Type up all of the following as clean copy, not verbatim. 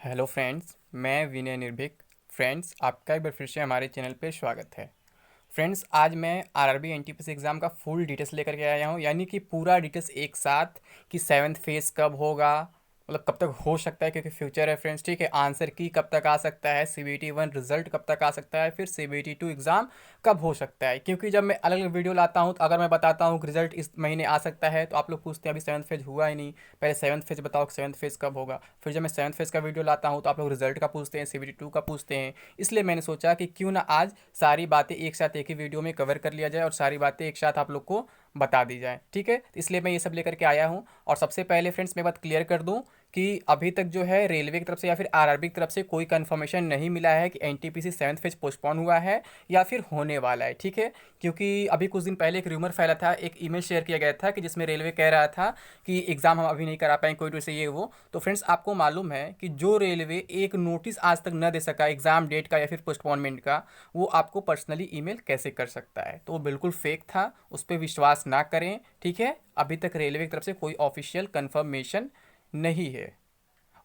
Hello friends, मैं विनय निर्भीक। Friends, आपका एक बार फिर से हमारे चैनल पे स्वागत है। फ्रेंड्स, आज मैं आरआरबी एनटीपीसी एग्ज़ाम का फुल डिटेल्स लेकर के आया हूँ, यानी कि पूरा डिटेल्स एक साथ कि सेवन्थ फेज़ कब होगा, मतलब कब तक हो सकता है, क्योंकि फ्यूचर है फ्रेंड्स। ठीक है, आंसर की कब तक आ सकता है, सीबीटी 1 रिजल्ट कब तक आ सकता है, फिर सीबीटी 2 एग्ज़ाम कब हो सकता है। क्योंकि जब मैं अलग अलग वीडियो लाता हूँ तो अगर मैं बताता हूँ कि रिजल्ट इस महीने आ सकता है तो आप लोग पूछते हैं अभी सेवन्थ फेज हुआ ही नहीं, पहले सेवन्थ फेज बताओ कि सेवन्थ फेज कब होगा। फिर जब मैं सेवन्थ फेज का वीडियो लाता हूँ तो आप लोग रिजल्ट का पूछते हैं, सीबीटी 2 का पूछते हैं। इसलिए मैंने सोचा कि क्यों ना आज सारी बातें एक साथ एक ही वीडियो में कवर कर लिया जाए और सारी बातें एक साथ आप लोग को बता दी जाए। ठीक है, इसलिए मैं ये सब लेकर के आया हूँ। और सबसे पहले फ्रेंड्स मैं बात क्लियर कर दूँ कि अभी तक जो है रेलवे की तरफ से या फिर आरआरबी की तरफ से कोई कंफर्मेशन नहीं मिला है कि एनटीपीसी सेवन्थ फेज पोस्टपोन हुआ है या फिर होने वाला है। ठीक है, क्योंकि अभी कुछ दिन पहले एक रूमर फैला था, एक ईमेल शेयर किया गया था कि जिसमें रेलवे कह रहा था कि एग्ज़ाम हम अभी नहीं करा पाएंगे, कोई वजह से ये वो। तो फ्रेंड्स, आपको मालूम है कि जो रेलवे एक नोटिस आज तक न दे सका एग्ज़ाम डेट का या फिर पोस्टपोनमेंट का, वो आपको पर्सनली ईमेल कैसे कर सकता है। तो वो बिल्कुल फेक था, उस पर विश्वास ना करें। ठीक है, अभी तक रेलवे की तरफ से कोई ऑफिशियल कंफर्मेशन नहीं है।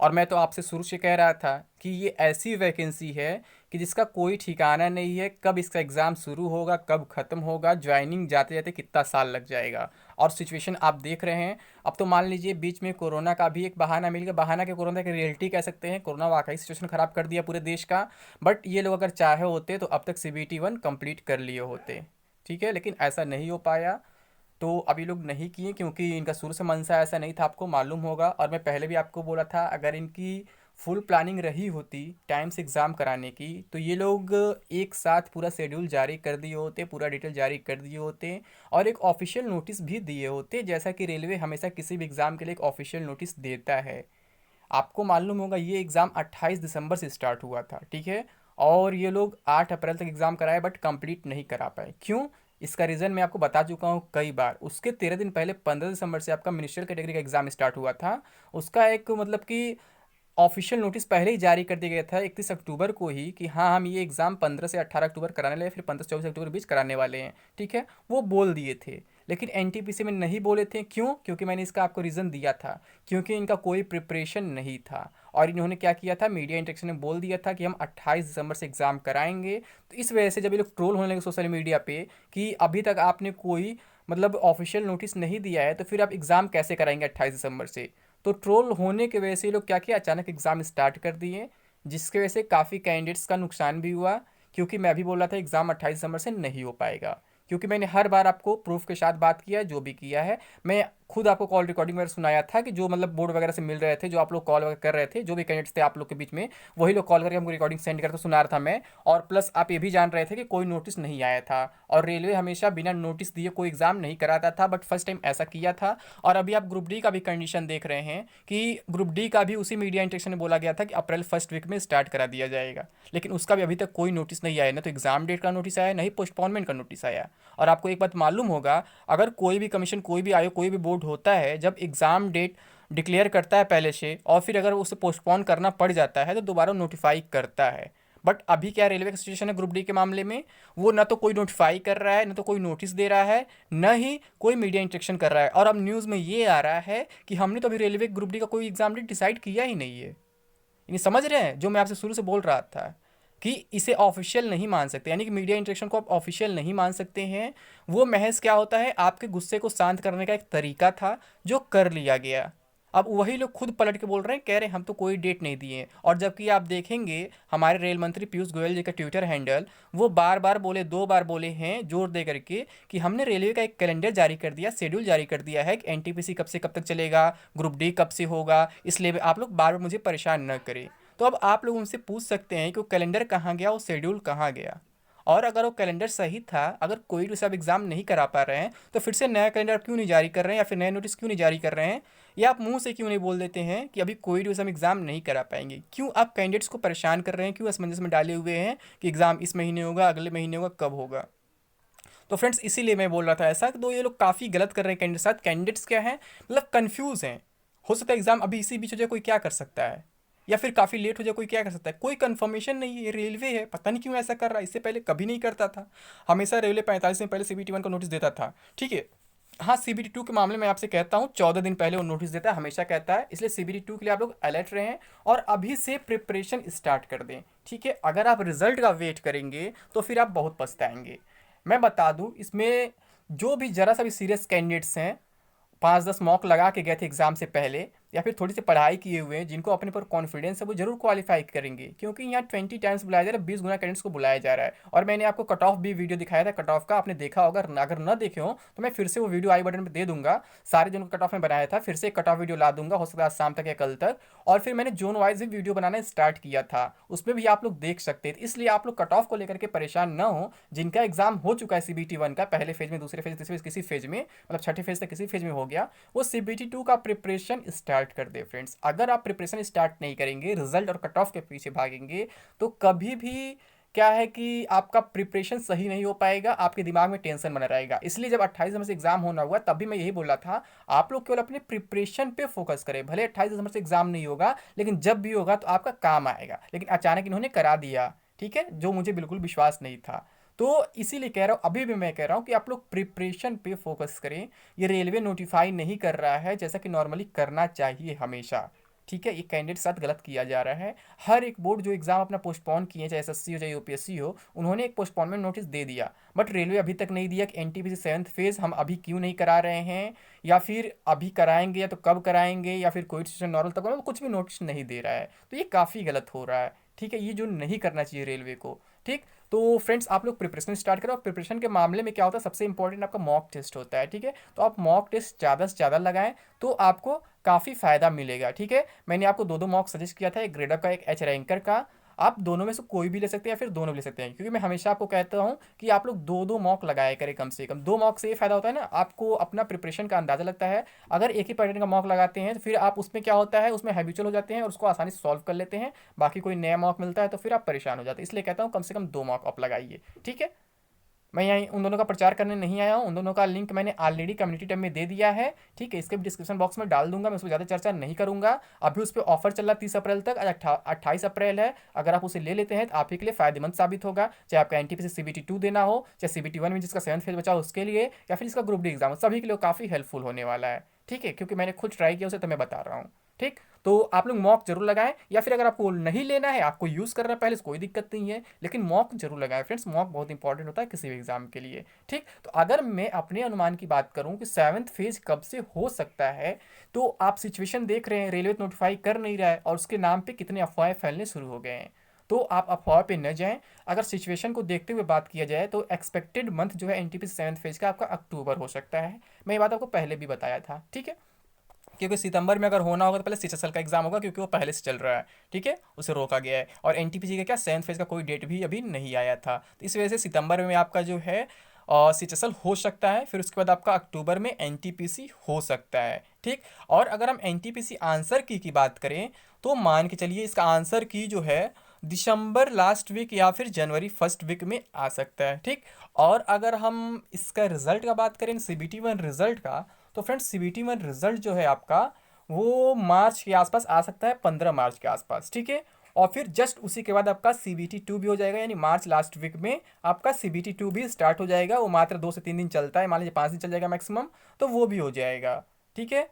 और मैं तो आपसे शुरू से कह रहा था कि ये ऐसी वैकेंसी है कि जिसका कोई ठिकाना नहीं है, कब इसका एग्ज़ाम शुरू होगा, कब ख़त्म होगा, ज्वाइनिंग जाते जाते कितना साल लग जाएगा। और सिचुएशन आप देख रहे हैं। अब तो मान लीजिए बीच में कोरोना का भी एक बहाना मिल गया, बहाना के कोरोना की रियलिटी कह सकते हैं। कोरोना वाकई सिचुएशन ख़राब कर दिया पूरे देश का। बट ये लोग अगर चाहे होते तो अब तक सीबीटी 1 कंप्लीट कर लिए होते। ठीक है, लेकिन ऐसा नहीं हो पाया। तो अभी लोग नहीं किए क्योंकि इनका शुरू से मनसा ऐसा नहीं था, आपको मालूम होगा। और मैं पहले भी आपको बोला था, अगर इनकी फुल प्लानिंग रही होती टाइम से एग्ज़ाम कराने की तो ये लोग एक साथ पूरा शेड्यूल जारी कर दिए होते, पूरा डिटेल जारी कर दिए होते और एक ऑफिशियल नोटिस भी दिए होते, जैसा कि रेलवे हमेशा किसी भी एग्ज़ाम के लिए एक ऑफिशियल नोटिस देता है। आपको मालूम होगा ये एग्ज़ाम 28 दिसंबर से स्टार्ट हुआ था। ठीक है, और ये लोग 8 अप्रैल तक एग्ज़ाम कराए बट कंप्लीट नहीं करा पाए। क्यों? इसका रीज़न मैं आपको बता चुका हूँ कई बार। उसके 13 दिन पहले 15 दिसंबर से आपका मिनिस्ट्रियल कैटेगरी का एग्ज़ाम स्टार्ट हुआ था। उसका एक मतलब कि ऑफिशियल नोटिस पहले ही जारी कर दिया गया था 31 अक्टूबर को ही कि हाँ, हम ये एग्ज़ाम 15 से 18 अक्टूबर कराने लगे, फिर 15 से 24 अक्टूबर के बीच कराने वाले हैं। ठीक है, वो बोल दिए थे। लेकिन एनटीपीसी में नहीं बोले थे। क्यों? क्योंकि मैंने इसका आपको रीज़न दिया था, क्योंकि इनका कोई प्रिपरेशन नहीं था। और इन्होंने क्या किया था, मीडिया इंटरेक्शन में बोल दिया था कि हम 28 दिसंबर से एग्ज़ाम कराएंगे। तो इस वजह से जब ये लोग ट्रोल होने लगे सोशल मीडिया पे कि अभी तक आपने कोई मतलब ऑफिशियल नोटिस नहीं दिया है तो फिर आप एग्ज़ाम कैसे कराएंगे 28 दिसंबर से। तो ट्रोल होने की वजह से ये लोग क्या किया, अचानक एग्ज़ाम स्टार्ट कर दिए, जिसकी वजह से काफ़ी कैंडिडेट्स का नुकसान भी हुआ। क्योंकि मैं भी बोल रहा था एग्ज़ाम 28 दिसंबर से नहीं हो पाएगा, क्योंकि मैंने हर बार आपको प्रूफ के साथ बात किया है, जो भी किया है। मैं खुद आपको कॉल रिकॉर्डिंग वगैरह सुनाया था कि जो मतलब बोर्ड वगैरह से मिल रहे थे, जो आप लोग कॉल वगैरह कर रहे थे, जो भी कैंडिडेट्स थे आप लोग के बीच में, वही लोग कॉल करके हमको रिकॉर्डिंग सेंड करके सुना रहा था मैं। और प्लस आप ये भी जान रहे थे कि कोई नोटिस नहीं आया था और रेलवे हमेशा बिना नोटिस दिए कोई एग्ज़ाम नहीं कराता था, बट फर्स्ट टाइम ऐसा किया था। और अभी आप ग्रुप डी का भी कंडीशन देख रहे हैं कि ग्रुप डी का भी उसी मीडिया इंटरेक्शन में बोला गया था कि अप्रैल फर्स्ट वीक में स्टार्ट करा दिया जाएगा। लेकिन उसका भी अभी तक कोई नोटिस नहीं आया, ना तो एग्ज़ाम डेट का नोटिस आया, ना ही पोस्टपोनमेंट का नोटिस आया। और आपको एक बात मालूम होगा, अगर कोई भी कमीशन, कोई भी आयोग, कोई भी बोर्ड होता है, जब एग्ज़ाम डेट डिक्लेयर करता है पहले से और फिर अगर उसे पोस्टपोन करना पड़ जाता है तो दोबारा नोटिफाई करता है। बट अभी क्या रेलवे का सिचुएशन है ग्रुप डी के मामले में, वो ना तो कोई नोटिफाई कर रहा है, ना तो कोई नोटिस दे रहा है, न ही कोई मीडिया इंटरेक्शन कर रहा है। और अब न्यूज़ में ये आ रहा है कि हमने तो अभी रेलवे ग्रुप डी का कोई एग्जाम डेट डिसाइड किया ही नहीं है। यानी समझ रहे हैं जो मैं आपसे शुरू से बोल रहा था कि इसे ऑफिशियल नहीं मान सकते, यानी कि मीडिया इंटरेक्शन को आप ऑफिशियल नहीं मान सकते हैं। वो महज क्या होता है, आपके गुस्से को शांत करने का एक तरीका था जो कर लिया गया। अब वही लोग खुद पलट के बोल रहे हैं, कह रहे हैं हम तो कोई डेट नहीं दिए। और जबकि आप देखेंगे हमारे रेल मंत्री पीयूष गोयल जी का ट्विटर हैंडल, वो बार बार बोले, 2 बार बोले हैं जोर दे करके कि हमने रेलवे का एक कैलेंडर जारी कर दिया, शेड्यूल जारी कर दिया है कि एनटीपीसी कब से कब तक चलेगा, ग्रुप डी कब से होगा, इसलिए आप लोग बार बार मुझे परेशान न करें। तो अब आप लोग उनसे पूछ सकते हैं कि वो कैलेंडर कहाँ गया, वो शेड्यूल कहाँ गया। और अगर वो कैलेंडर सही था, अगर कोई भी सब एग्ज़ाम नहीं करा पा रहे हैं तो फिर से नया कैलेंडर क्यों नहीं जारी कर रहे हैं, या फिर नया नोटिस क्यों नहीं जारी कर रहे हैं, या आप मुंह से क्यों नहीं बोल देते हैं कि अभी कोई भी हम एग्ज़ाम नहीं करा पाएंगे। क्यों आप कैंडिडेट्स को परेशान कर रहे हैं, क्यों असमंजस में डाले हुए हैं कि एग्ज़ाम इस महीने होगा, अगले महीने होगा, कब होगा। तो फ्रेंड्स, इसीलिए मैं बोल रहा था ऐसा कि दो ये लोग काफ़ी गलत कर रहे हैं कैंडिडेट साथ। कैंडिडेट्स क्या हैं, मतलब कन्फ्यूज़ हैं। हो सकता है एग्ज़ाम अभी इसी बीच हो जाए, कोई क्या कर सकता है, या फिर काफ़ी लेट हो जाए, कोई क्या कर सकता है। कोई कंफर्मेशन नहीं है, ये रेलवे है, पता नहीं क्यों ऐसा कर रहा है। इससे पहले कभी नहीं करता था, हमेशा रेलवे 45 दिन पहले सीबीटी 1 का नोटिस देता था। ठीक है, हाँ, सीबीटी टू के मामले में आपसे कहता हूँ 14 दिन पहले वो नोटिस देता है, हमेशा कहता है, इसलिए सीबीटी टू के लिए आप लोग अलर्ट रहें और अभी से प्रिपरेशन स्टार्ट कर दें। ठीक है, अगर आप रिजल्ट का वेट करेंगे तो फिर आप बहुत पछताएंगे। मैं बता दूं, इसमें जो भी जरा सा भी सीरियस कैंडिडेट्स हैं, 5-10 मॉक लगा के गए थे एग्जाम से पहले, या फिर थोड़ी सी पढ़ाई किए हुए हैं, जिनको अपने पर कॉन्फिडेंस है, वो जरूर क्वालिफाई करेंगे, क्योंकि यहाँ 20 टाइम्स बुलाया जा रहा है, 20 गुना कैंडिडेट्स को बुलाया जा रहा है। और मैंने आपको कट ऑफ भी वीडियो दिखाया था, कट ऑफ का आपने देखा होगा, अगर न देखे हो तो मैं फिर से वो वीडियो आई बटन पर दे दूंगा। सारे जिनको कट ऑफ में बनाया था, फिर से कट ऑफ वीडियो ला दूंगा, हो सकता है आज शाम तक या कल तक। और फिर मैंने जोन वाइज भी वीडियो बनाना स्टार्ट किया था, उसमें भी आप लोग देख सकते थे। इसलिए आप लोग कट ऑफ को लेकर के परेशान न हो। जिनका एग्जाम हो चुका है सीबीटी वन का, पहले फेज में, दूसरे फेज, तीसरे फेज, किसी फेज में, मतलब छठे फेज तक किसी फेज में हो गया, वो सीबीटी टू का प्रिपरेशन स्टार्ट कर दे फ्रेंड्स। अगर आप प्रिपरेशन स्टार्ट नहीं करेंगे, रिजल्ट और कट ऑफ के पीछे भागेंगे, तो कभी भी क्या है कि आपका प्रिपरेशन सही नहीं हो पाएगा, आपके दिमाग में टेंशन बना रहेगा। इसलिए जब 28 दिसंबर से एग्जाम होना हुआ, तब भी मैं यही बोला था, आप लोग केवल अपने प्रिपरेशन पे फोकस करें। भले 28 दिसंबर से एग्जाम नहीं होगा, लेकिन जब भी होगा तो आपका काम आएगा। लेकिन अचानक इन्होंने करा दिया, ठीक है, जो मुझे बिल्कुल विश्वास नहीं था। तो इसीलिए कह रहा हूँ, अभी भी मैं कह रहा हूँ कि आप लोग प्रिपरेशन पे फोकस करें। ये रेलवे नोटिफाई नहीं कर रहा है जैसा कि नॉर्मली करना चाहिए हमेशा। ठीक है, ये कैंडिडेट के साथ गलत किया जा रहा है। हर एक बोर्ड जो एग्जाम अपना पोस्टपोन किए, चाहे एसएससी हो चाहे यूपीएससी हो, उन्होंने एक पोस्टपोनमेंट नोटिस दे दिया, बट रेलवे अभी तक नहीं दिया कि एनटीपीसी 7th फेज हम अभी क्यों नहीं करा रहे हैं, या फिर अभी कराएंगे या तो कब कराएंगे, या फिर कोई सिचुएशन नॉर्मल तक, मतलब कुछ भी नोटिस नहीं दे रहा है। तो ये काफ़ी गलत हो रहा है। ठीक है, ये जो नहीं करना चाहिए रेलवे को। ठीक, तो फ्रेंड्स आप लोग प्रिपरेशन स्टार्ट करो। और प्रिपरेशन के मामले में क्या होता है, सबसे इंपॉर्टेंट आपका मॉक टेस्ट होता है। ठीक है, तो आप मॉक टेस्ट ज़्यादा से ज़्यादा लगाएं, तो आपको काफ़ी फ़ायदा मिलेगा। ठीक है, मैंने आपको दो दो मॉक सजेस्ट किया था, एक ग्रेडअप का, एक एच रैंकर का। आप दोनों में से कोई भी ले सकते हैं या फिर दोनों भी ले सकते हैं, क्योंकि मैं हमेशा आपको कहता हूँ कि आप लोग दो दो मॉक लगाया करें। कम से कम 2 मॉक से ये फ़ायदा होता है ना, आपको अपना प्रिपरेशन का अंदाज़ा लगता है। अगर एक ही पैटर्न का मॉक लगाते हैं तो फिर आप उसमें क्या होता है, उसमें हैबिचुअल हो जाते हैं और उसको आसानी से सॉल्व कर लेते हैं। बाकी कोई नया मॉक मिलता है तो फिर आप परेशान हो जाते हैं। इसलिए कहता हूँ कम से कम 2 मॉक आप लगाइए। ठीक है, मैं यहाँ उन दोनों का प्रचार करने नहीं आया हूँ, उन दोनों का लिंक मैंने ऑलरेडी कम्युनिटी टैब में दे दिया है। ठीक है, इसके भी डिस्क्रिप्शन बॉक्स में डाल दूंगा, मैं उस पर ज़्यादा चर्चा नहीं करूंगा। अभी उस पर ऑफर चल रहा है 30 अप्रैल तक, आज 28 अप्रैल है। अगर आप उसे ले लेते हैं तो आप ही के लिए फायदेमंद साबित होगा, चाहे आपका एनटीपीसी सीबीटी टू देना हो, चाहे सीबीटी वन में जिसका 7th फेज बचा हो उसके लिए, या फिर इसका ग्रुप डी एग्जाम, सभी के लिए काफ़ी हेल्पफुल होने वाला है। ठीक है, क्योंकि मैंने खुद ट्राई किया उसे, तो मैं बता रहा हूँ। ठीक, तो आप लोग मॉक जरूर लगाएं, या फिर अगर आपको नहीं लेना है, आपको यूज़ करना है पहले से, कोई दिक्कत नहीं है, लेकिन मॉक जरूर लगाएं फ्रेंड्स। मॉक बहुत इंपॉर्टेंट होता है किसी भी एग्जाम के लिए। ठीक, तो अगर मैं अपने अनुमान की बात करूं कि 7th फेज कब से हो सकता है, तो आप सिचुएशन देख रहे हैं, रेलवे नोटिफाई कर नहीं रहा है और उसके नाम पे कितने अफवाहें फैलने शुरू हो गए हैं। तो आप अफवाह पे न जाएं। अगर सिचुएशन को देखते हुए बात किया जाए तो एक्सपेक्टेड मंथ जो है एनटीपीसी 7th फेज का आपका अक्टूबर हो सकता है। मैं ये बात आपको पहले भी बताया था। ठीक है, क्योंकि सितंबर में अगर होना होगा तो पहले सीएचएसएल का एग्जाम होगा, क्योंकि वो पहले से चल रहा है। ठीक है, उसे रोका गया है। और एनटीपीसी का क्या 7th फेज का कोई डेट भी अभी नहीं आया था, तो इस वजह से सितंबर में आपका जो है सीएचएसएल हो सकता है, फिर उसके बाद आपका अक्टूबर में एनटीपीसी हो सकता है। ठीक, और अगर हम एनटीपीसी आंसर की बात करें, तो मान के चलिए इसका आंसर की जो है दिसंबर लास्ट वीक या फिर जनवरी फर्स्ट वीक में आ सकता है। ठीक, और अगर हम इसका रिजल्ट का बात करें, सीबीटी वन रिजल्ट का, तो फ्रेंड्स सीबीटी वन रिजल्ट जो है आपका, वो मार्च के आसपास आ सकता है, 15 मार्च के आसपास। ठीक है, और फिर जस्ट उसी के बाद आपका सीबीटी टू भी हो जाएगा, यानी मार्च लास्ट वीक में आपका सीबीटी टू भी स्टार्ट हो जाएगा। वो मात्र 2 से 3 दिन चलता है, मान लीजिए 5 दिन चल जाएगा मैक्सिमम, तो वो भी हो जाएगा। ठीक है,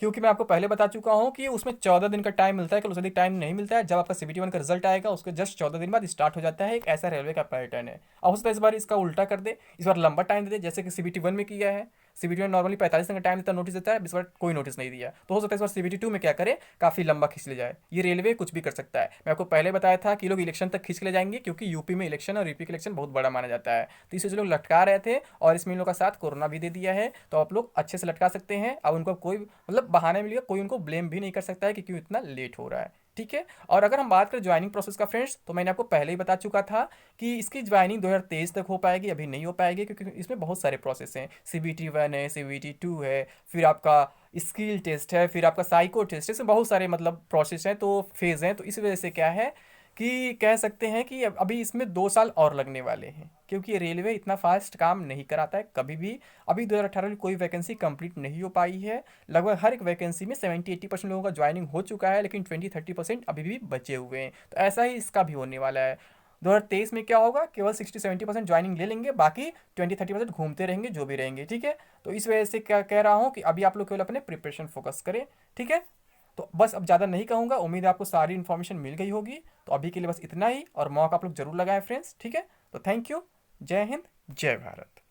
क्योंकि मैं आपको पहले बता चुका हूँ कि उसमें 14 दिन का टाइम मिलता है, कल उससे अधिक टाइम नहीं मिलता है। जब आपका सीबीटी वन का रिजल्ट आएगा उसके जस्ट 14 दिन बाद स्टार्ट हो जाता है। एक ऐसा रेलवे का पैटर्न है। अब हो सकता है इस बार इसका उल्टा कर दे, इस बार लंबा टाइम दे दे, जैसे कि सीबीटी वन में किया है। सीबीटी वन नॉर्मली 45 दिन का टाइम देता है, नोटिस देता है, इस बार कोई नोटिस नहीं दिया, तो हो सकता है इस बार सीबीटी टू में क्या करे, काफ़ी लंबा खींच ले जाए। ये रेलवे कुछ भी कर सकता है। मैं आपको पहले बताया था कि लोग इलेक्शन तक खींच ले जाएंगे, क्योंकि यूपी में इलेक्शन और यूपी का इलेक्शन बहुत बड़ा माना जाता है, तो इसे जो लोग लटका रहे थे, और इसमें इन लोगों का साथ कोरोना भी दे दिया है, तो आप लोग अच्छे से लटका सकते हैं। अब उनको कोई मतलब बहाना मिलेगा, कोई उनको ब्लेम भी नहीं कर सकता है कि क्यों इतना लेट हो रहा है। ठीक है, और अगर हम बात करें ज्वाइनिंग प्रोसेस का फ्रेंड्स, तो मैंने आपको पहले ही बता चुका था कि इसकी ज्वाइनिंग 2023 तक हो पाएगी, अभी नहीं हो पाएगी, क्योंकि इसमें बहुत सारे प्रोसेस हैं। सीबीटी वन है, सीबीटी टू है, फिर आपका स्किल टेस्ट है, फिर आपका साइको टेस्ट है, इसमें बहुत सारे मतलब प्रोसेस हैं, तो फेज़ हैं। तो इस वजह से क्या है कि कह सकते हैं कि अभी इसमें 2 साल और लगने वाले हैं, क्योंकि रेलवे इतना फास्ट काम नहीं कराता है कभी भी। अभी 2018 में कोई वैकेंसी कंप्लीट नहीं हो पाई है। लगभग हर एक वैकेंसी में 70-80% लोगों का ज्वाइनिंग हो चुका है, लेकिन 20-30% अभी भी बचे हुए हैं। तो ऐसा ही इसका भी होने वाला है। 2023 में क्या होगा, केवल 60-70% ज्वाइनिंग ले लेंगे, बाकी 20-30% घूमते रहेंगे जो भी रहेंगे, ठीक है। तो इस वजह से क्या कह रहा हूँ कि अभी आप लोग केवल अपने प्रिपरेशन फोकस करें, ठीक है। तो बस अब ज़्यादा नहीं कहूँगा, उम्मीद है आपको सारी इन्फॉर्मेशन मिल गई होगी। तो अभी के लिए बस इतना ही, और मौका आप लोग जरूर लगाएं फ्रेंड्स, ठीक है। तो थैंक यू। जय हिंद, जय भारत।